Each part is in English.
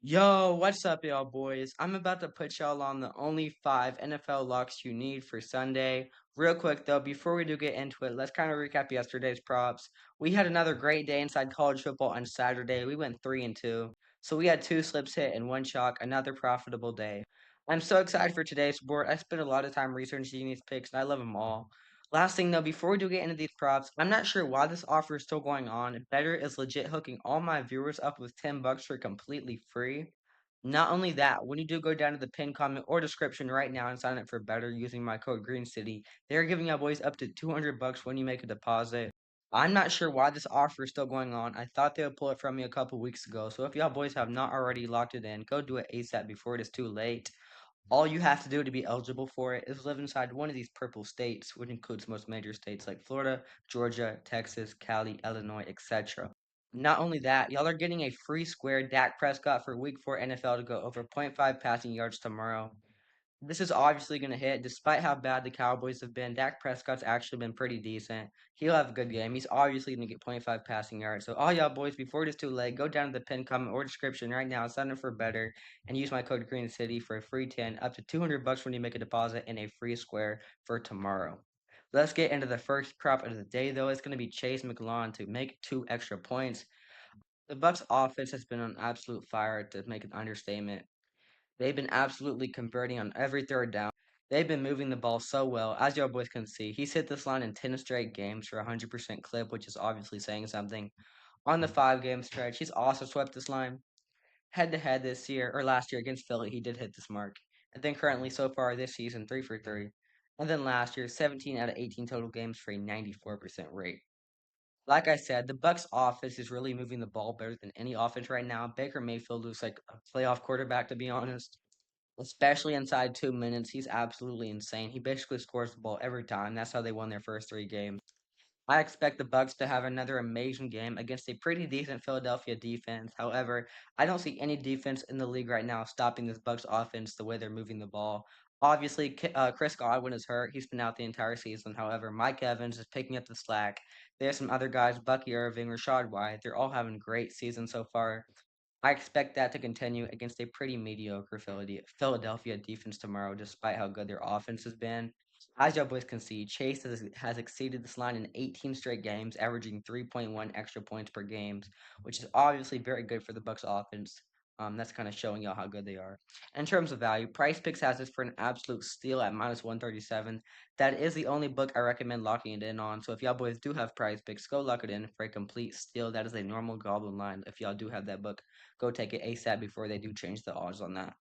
Yo, what's up, y'all boys? I'm about to put y'all on the only 5 NFL locks you need for Sunday. Real quick though, before we do get into it, let's kind of recap yesterday's props. We had another great day inside college football on Saturday. We went 3-2. So we had 2 slips hit and 1 chalk, another profitable day. I'm so excited for today's sport. I spent a lot of time researching these picks and I love them all. Last thing though, before we do get into these props, I'm not sure why this offer is still going on. Betr is legit hooking all my viewers up with $10 for completely free. Not only that, when you do go down to the pinned comment or description right now and sign up for Betr using my code GreenCity, they're giving out boys up to $200 when you make a deposit. I'm not sure why this offer is still going on. I thought they would pull it from me a couple weeks ago. So if y'all boys have not already locked it in, go do it ASAP before it is too late. All you have to do to be eligible for it is live inside one of these purple states, which includes most major states like Florida, Georgia, Texas, Cali, Illinois, etc. Not only that, y'all are getting a free square Dak Prescott for Week 4 NFL to go over point 0.5 passing yards tomorrow. This is obviously going to hit. Despite how bad the Cowboys have been, Dak Prescott's actually been pretty decent. He'll have a good game. He's obviously going to get 0.5 passing yards. So, all y'all boys, before it is too late, go down to the pinned comment or description right now, sign up for Betr, and use my code GreenCity for a free 10, up to $200 when you make a deposit, and a free square for tomorrow. Let's get into the first prop of the day, though. It's going to be Chase McLaurin to make 2 extra points. The Bucks' offense has been on absolute fire, to make an understatement. They've been absolutely converting on every third down. They've been moving the ball so well. As y'all boys can see, he's hit this line in 10 straight games for a 100% clip, which is obviously saying something. On the 5 game stretch, he's also swept this line. Head to head this year, or last year against Philly, he did hit this mark. And then currently, so far this season, 3 for 3. And then last year, 17 out of 18 total games for a 94% rate. Like I said, the Bucks offense is really moving the ball better than any offense right now. Baker Mayfield looks like a playoff quarterback, to be honest. Especially inside 2 minutes, he's absolutely insane. He basically scores the ball every time. That's how they won their first 3 games. I expect the Bucks to have another amazing game against a pretty decent Philadelphia defense. However, I don't see any defense in the league right now stopping this Bucks offense the way they're moving the ball. Obviously, Chris Godwin is hurt. He's been out the entire season. However, Mike Evans is picking up the slack. There's some other guys, Bucky Irving, Rashad White. They're all having great seasons so far. I expect that to continue against a pretty mediocre Philadelphia defense tomorrow, despite how good their offense has been. As y'all boys can see, Chase has exceeded this line in 18 straight games, averaging 3.1 extra points per game, which is obviously very good for the Bucks offense. That's kind of showing y'all how good they are. In terms of value, PrizePicks has this for an absolute steal at minus 137. That is the only book I recommend locking it in on. So if y'all boys do have PrizePicks, go lock it in for a complete steal. That is a normal goblin line. If y'all do have that book, go take it ASAP before they do change the odds on that.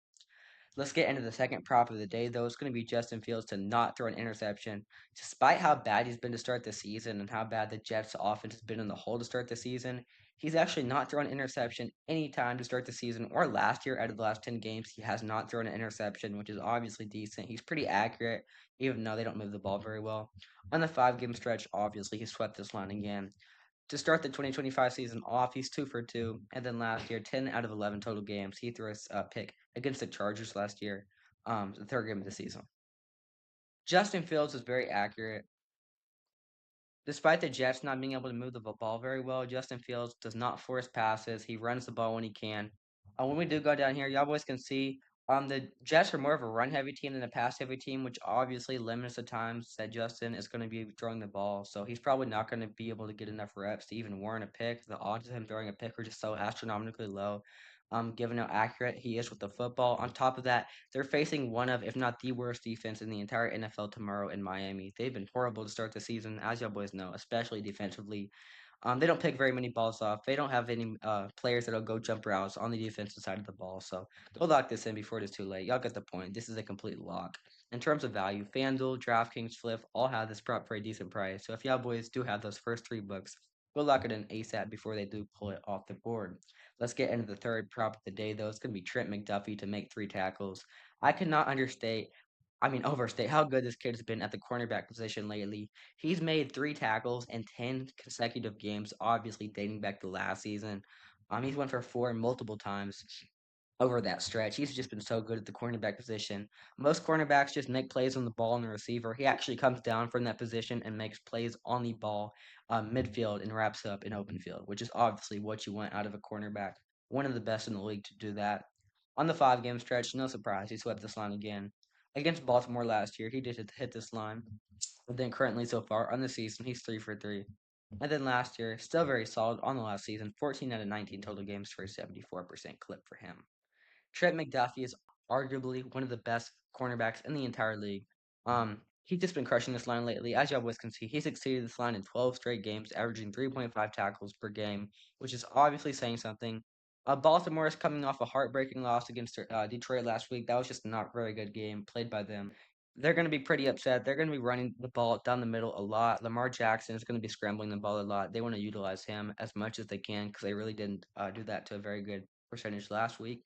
Let's get into the second prop of the day, though. It's going to be Justin Fields to not throw an interception. Despite how bad he's been to start the season and how bad the Jets' offense has been in the whole to start the season, he's actually not thrown an interception any time to start the season or last year. Out of the last 10 games, he has not thrown an interception, which is obviously decent. He's pretty accurate, even though they don't move the ball very well. On the 5 game stretch, obviously, he swept this line again. To start the 2025 season off, he's 2 for 2. And then last year, 10 out of 11 total games, he threw a pick against the Chargers last year, the 3rd game of the season. Justin Fields is very accurate. Despite the Jets not being able to move the ball very well, Justin Fields does not force passes. He runs the ball when he can. When we do go down here, y'all boys can see the Jets are more of a run-heavy team than a pass-heavy team, which obviously limits the times that Justin is going to be throwing the ball. So he's probably not going to be able to get enough reps to even warrant a pick. The odds of him throwing a pick are just so astronomically low, given how accurate he is with the football. On top of that, they're facing one of, if not the worst defense in the entire NFL tomorrow in Miami. They've been horrible to start the season, as y'all boys know, especially defensively. They don't pick very many balls off. They don't have any players that'll go jump routes on the defensive side of the ball. So go lock this in before it is too late. Y'all get the point. This is a complete lock. In terms of value, FanDuel, DraftKings, Flip all have this prop for a decent price. So if y'all boys do have those first 3 books, go lock it in ASAP before they do pull it off the board. Let's get into the third prop of the day, though. It's going to be Trent McDuffie to make 3 tackles. I cannot overstate how good this kid has been at the cornerback position lately. He's made 3 tackles in 10 consecutive games, obviously dating back to last season. He's went for 4 multiple times over that stretch. He's just been so good at the cornerback position. Most cornerbacks just make plays on the ball and the receiver. He actually comes down from that position and makes plays on the ball, midfield, and wraps up in open field, which is obviously what you want out of a cornerback. one of the best in the league to do that. On the 5 game stretch, no surprise, he swept this line again. Against Baltimore last year, he did hit this line. But then currently so far on the season, he's 3 for 3. And then last year, still very solid on the last season, 14 out of 19 total games for a 74% clip for him. Trent McDuffie is arguably one of the best cornerbacks in the entire league. He's just been crushing this line lately. As y'all boys can see, he's exceeded this line in 12 straight games, averaging 3.5 tackles per game, which is obviously saying something. Baltimore is coming off a heartbreaking loss against Detroit last week. That was just not a very good game played by them. They're going to be pretty upset. They're going to be running the ball down the middle a lot. Lamar Jackson is going to be scrambling the ball a lot. They want to utilize him as much as they can because they really didn't do that to a very good percentage last week.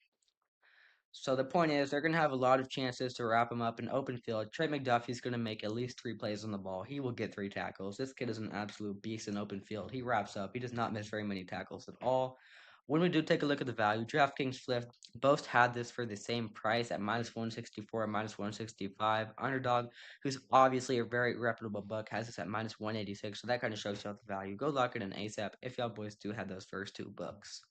So the point is, they're going to have a lot of chances to wrap him up in open field. Trey McDuffie's going to make at least 3 plays on the ball. He will get 3 tackles. This kid is an absolute beast in open field. He wraps up. He does not miss very many tackles at all. When we do take a look at the value, DraftKings Flipped both had this for the same price at minus 164 and minus 165. Underdog, who's obviously a very reputable book, has this at minus 186. So that kind of shows y'all the value. Go lock it in ASAP if y'all boys do have those first 2 books.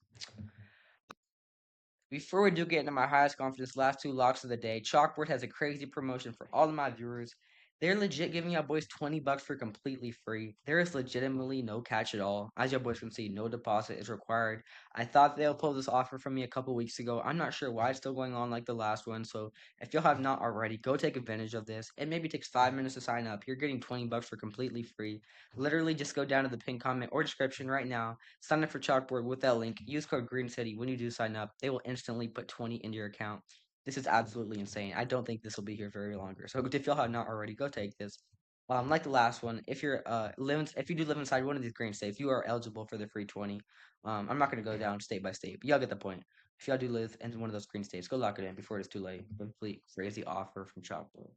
Before we do get into my highest confidence last 2 locks of the day, Chalkboard has a crazy promotion for all of my viewers. They're legit giving y'all boys $20 for completely free. There is legitimately no catch at all. As y'all boys can see, no deposit is required. I thought they'll pull this offer from me a couple weeks ago. I'm not sure why it's still going on like the last one. So if y'all have not already, go take advantage of this. It maybe takes 5 minutes to sign up. You're getting $20 for completely free. Literally just go down to the pinned comment or description right now. Sign up for Chalkboard with that link. Use code GreenCity when you do sign up. They will instantly put 20 into your account. This is absolutely insane. I don't think this will be here very longer. So if y'all have not already, go take this. Like the last one, if you're if you do live inside one of these green states, you are eligible for the free 20. I'm not gonna go down state by state, but y'all get the point. If y'all do live in one of those green states, go lock it in before it is too late. Complete crazy offer from Chalkboard.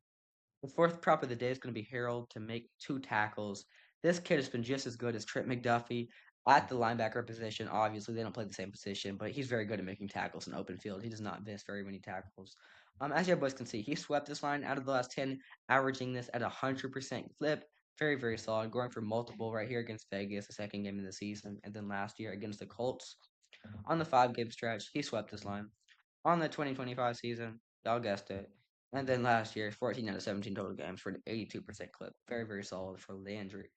The fourth prop of the day is going to be Harold to make 2 tackles. This kid has been just as good as Trent McDuffie at the linebacker position. Obviously, they don't play the same position, but he's very good at making tackles in open field. He does not miss very many tackles. As you boys can see, he swept this line out of the last 10, averaging this at 100% clip. Very, very solid. Going for multiple right here against Vegas, the second game of the season, and then last year against the Colts. On the 5 game stretch, he swept this line. On the 2025 season, y'all guessed it. And then last year, 14 out of 17 total games for an 82% clip. Very, very solid for Landry.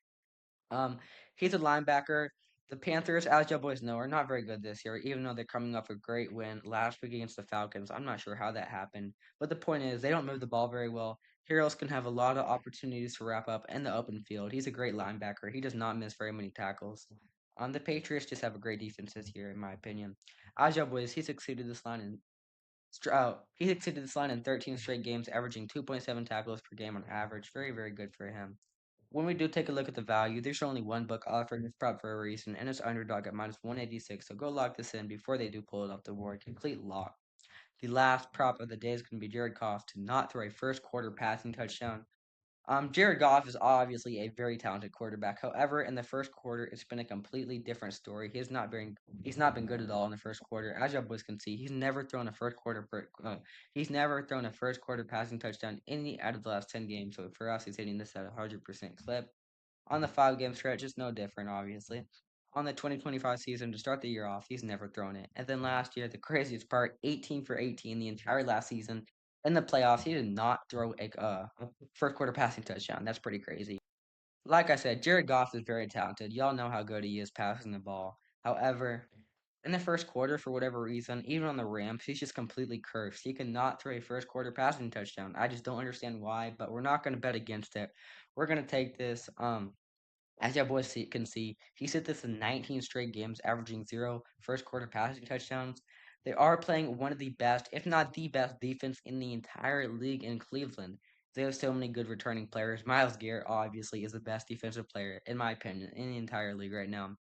Um, he's a linebacker. The Panthers, as y'all boys know, are not very good this year, even though they're coming off a great win last week against the Falcons. I'm not sure how that happened. But the point is, they don't move the ball very well. Heroes can have a lot of opportunities to wrap up in the open field. He's a great linebacker. He does not miss very many tackles. The Patriots just have a great defense this year, in my opinion. As y'all boys, he's exceeded this line in he exceeded this line in 13 straight games, averaging 2.7 tackles per game on average. Very, very good for him. When we do take a look at the value, there's only one book offering this prop for a reason, and it's Underdog at minus 186. So go lock this in before they do pull it off the board. Complete lock. The last prop of the day is going to be Jared Goff to not throw a first quarter passing touchdown. Jared Goff is obviously a very talented quarterback. However, in the first quarter, it's been a completely different story. He's not been good at all in the first quarter. As y'all boys can see, he's never thrown a first quarter passing touchdown any out of the last 10 games. So for us, he's hitting this at a 100% clip. On the 5 game stretch, it's no different, obviously. On the 2025 season, to start the year off, he's never thrown it. And then last year, the craziest part, 18 for 18 the entire last season. In the playoffs, he did not throw a first quarter passing touchdown. That's pretty crazy. Like I said, Jared Goff is very talented. Y'all know how good he is passing the ball. However, in the first quarter, for whatever reason, even on the Rams, he's just completely cursed. He cannot throw a first quarter passing touchdown. I just don't understand why, but we're not going to bet against it. We're going to take this. As y'all boys can see, he's hit this in 19 straight games, averaging 0 first quarter passing touchdowns. They are playing one of the best, if not the best, defense in the entire league in Cleveland. They have so many good returning players. Myles Garrett obviously is the best defensive player, in my opinion, in the entire league right now.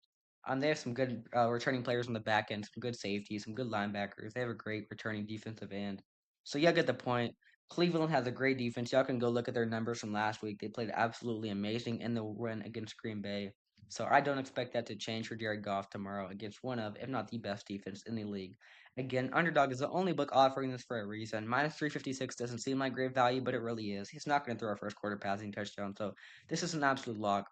They have some good returning players on the back end, some good safeties, some good linebackers. They have a great returning defensive end. So y'all get the point. Cleveland has a great defense. Y'all can go look at their numbers from last week. They played absolutely amazing in the win against Green Bay. So I don't expect that to change for Jared Goff tomorrow against one of, if not the best defense in the league. Again, Underdog is the only book offering this for a reason. Minus 356 doesn't seem like great value, but it really is. He's not going to throw a first quarter passing touchdown. So this is an absolute lock.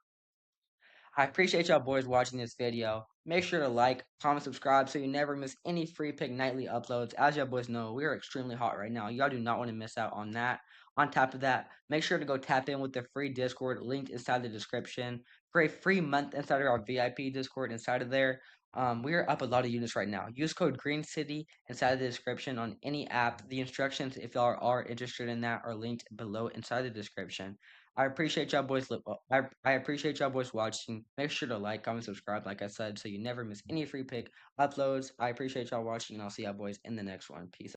I appreciate y'all boys watching this video. Make sure to like, comment, subscribe so you never miss any free pick nightly uploads. As y'all boys know, we are extremely hot right now. Y'all do not want to miss out on that. On top of that, make sure to go tap in with the free Discord linked inside the description for a free month inside of our VIP Discord inside of there. We are up a lot of units right now. Use code GreenCity inside the description on any app. The instructions, if y'all are interested in that, are linked below inside the description. I appreciate y'all boys. I appreciate y'all boys watching. Make sure to like, comment, subscribe, like I said, so you never miss any free pick uploads. I appreciate y'all watching, and I'll see y'all boys in the next one. Peace.